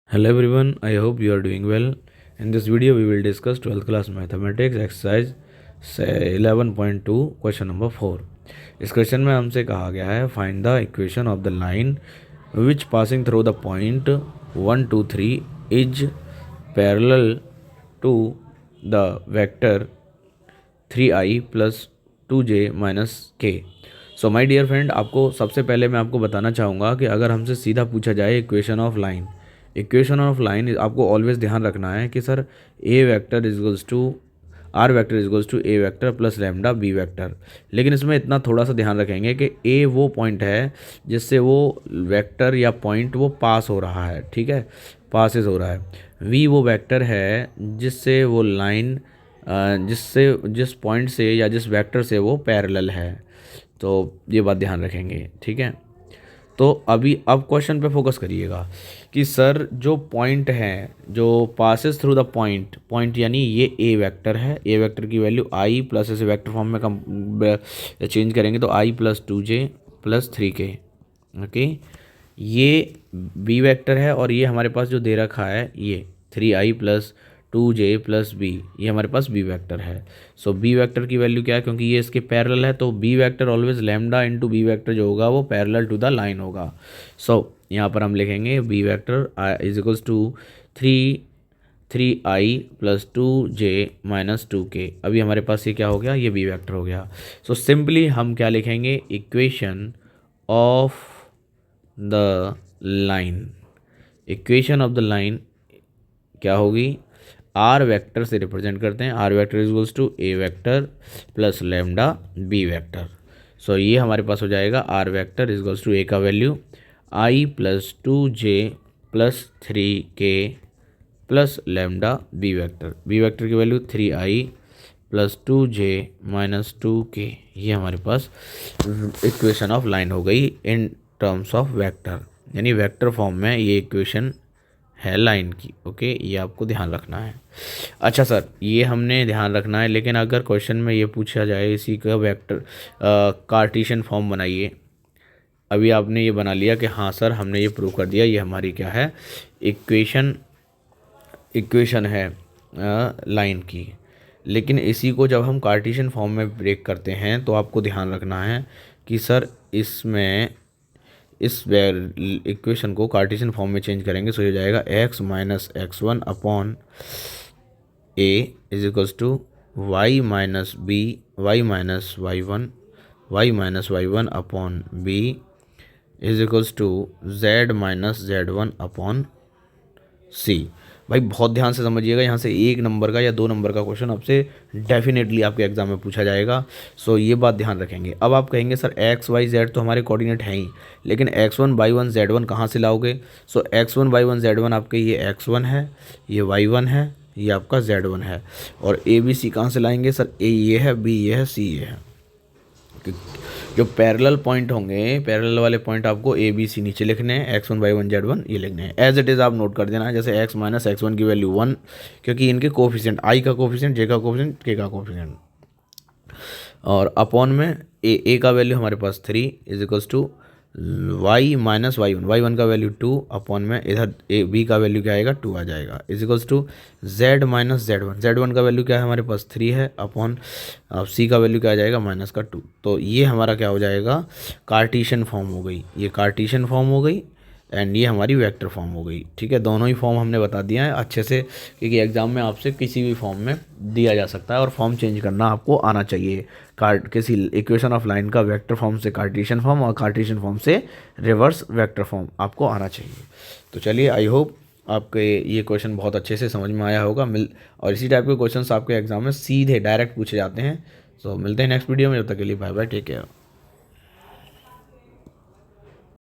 Hello everyone, I hope you are doing well. In this video, we will discuss 12th class mathematics exercise 11.2 question number 4. इस question में हमसे कहा गया है find the equation of the line which passing through the point 1 2 3 is parallel to the vector 3i plus 2j minus k. So my dear friend, आपको सबसे पहले मैं आपको बताना चाहूँगा कि अगर हमसे सीधा पूछा जाए इक्वेशन ऑफ लाइन आपको ऑलवेज ध्यान रखना है कि sir A vector equals to R vector equals to A vector plus lambda B vector. लेकिन इसमें इतना थोड़ा सा ध्यान रखेंगे कि ए वो पॉइंट है जिससे वो वेक्टर या पॉइंट वो पास हो रहा है, ठीक है, पासेस हो रहा है. वी वो वेक्टर है जिससे वो लाइन जिस पॉइंट से या जिस वेक्टर से वो पैरेलल है. तो ये बात ध्यान रखेंगे, ठीक है. तो अब क्वेश्चन पे फोकस करिएगा कि सर जो पॉइंट है जो पासेस थ्रू द पॉइंट यानी ये ए वेक्टर है. ए वेक्टर की वैल्यू आई प्लस ऐसे वेक्टर फॉर्म में कम चेंज करेंगे तो i plus 2j plus 3k. Okay, ये बी वेक्टर है और ये हमारे पास जो दे रखा है ये 3i plus 2j plus B, ये हमारे पास बी वेक्टर है. सो बी वेक्टर की वैल्यू क्या है, क्योंकि ये इसके पैरेलल है तो B vector always lambda into B vector जो होगा वो पैरेलल टू द लाइन होगा. सो यहाँ पर हम लिखेंगे b vector is equals to 3i plus 2j minus 2k. अभी हमारे पास ये क्या हो गया, ये बी वेक्टर हो गया. सो सिंपली हम क्या लिखेंगे, equation of the line. Equation of the line क्या होगी, आर वेक्टर से रिप्रेजेंट करते हैं. R vector is equals to A vector plus lambda B vector. So ये हमारे पास हो जाएगा r vector is equals to A का value i plus 2j plus 3k plus lambda B vector. B vector की value 3i plus 2j minus 2k. ये हमारे पास इक्वेशन ऑफ लाइन हो गई इन टर्म्स ऑफ वेक्टर, यानी vector form में ये इक्वेशन है लाइन की. ओके, ये आपको ध्यान रखना है. अच्छा सर, ये हमने ध्यान रखना है, लेकिन अगर क्वेश्चन में ये पूछा जाए इसी का वेक्टर कार्टेशियन फॉर्म बनाइए. अभी आपने ये बना लिया कि हाँ सर हमने ये प्रूव कर दिया, ये हमारी क्या है, इक्वेशन है लाइन की. लेकिन इसी को जब हम कार्टेशियन फॉर्म में ब्रेक करते हैं तो आपको ध्यान रखना है कि सर इसमें इस इक्वेशन को कार्टेशियन फॉर्म में चेंज करेंगे. सो हो जाएगा x minus x1 upon a is equals to y minus b y minus y1 upon b is equals to z minus z1 upon c. भाई बहुत ध्यान से समझिएगा, यहाँ से 1 नंबर का या 2 नंबर का क्वेश्चन आपसे डेफिनेटली आपके एग्जाम में पूछा जाएगा. सो ये बात ध्यान रखेंगे. अब आप कहेंगे सर एक्स वाई जेड तो हमारे कोऑर्डिनेट हैं ही, लेकिन x1 y1 z1 कहाँ से लाओगे. सो x1 y1 z1 आपके ये x1 है, ये y1 है, ये आपका z1 है. और a b c कहाँ से लाएंगे सर, a ये है, b ये है, c ये है. जो पैरेलल पॉइंट होंगे, पैरेलल वाले पॉइंट आपको ए बी सी नीचे लिखने हैं, x1 y1 z1 ये लिखने हैं. एज इट इज़ आप नोट कर देना है, जैसे x माइनस x1 की वैल्यू 1, क्योंकि इनके कोफिशिएंट i का कोफिशिएंट, j का कोफिशिएंट, k का कोफिशिएंट. और अपॉन में a का वैल्यू हमारे पास 3 is equals to y minus y1 का वैल्यू 2 अपॉन में इधर b का वैल्यू क्या आएगा, 2 आ जाएगा, is equals to z minus z1 का वैल्यू क्या है हमारे पास 3 है अपॉन c का वैल्यू क्या आ जाएगा, माइनस का 2. तो ये हमारा क्या हो जाएगा, कार्टेशियन फॉर्म हो गई. ये कार्टेशियन फॉर्म हो गई एंड ये हमारी वेक्टर फॉर्म हो गई. ठीक है, दोनों ही फॉर्म हमने बता दिया है अच्छे से, क्योंकि एग्जाम में आपसे किसी भी फॉर्म में दिया जा सकता है और फॉर्म चेंज करना आपको आना चाहिए. किसी इक्वेशन ऑफ लाइन का वेक्टर फॉर्म से कार्टेशियन फॉर्म और कार्टेशियन फॉर्म से रिवर्स वेक्टर फॉर्म आपको आना चाहिए. तो चलिए, आई होप आपके ये क्वेश्चन बहुत अच्छे से समझ में आया होगा. और इसी टाइप के क्वेश्चन आपके एग्जाम में सीधे डायरेक्ट पूछे जाते हैं. तो मिलते हैं नेक्स्ट वीडियो में, जब तक के लिए बाय बाय, टेक केयर.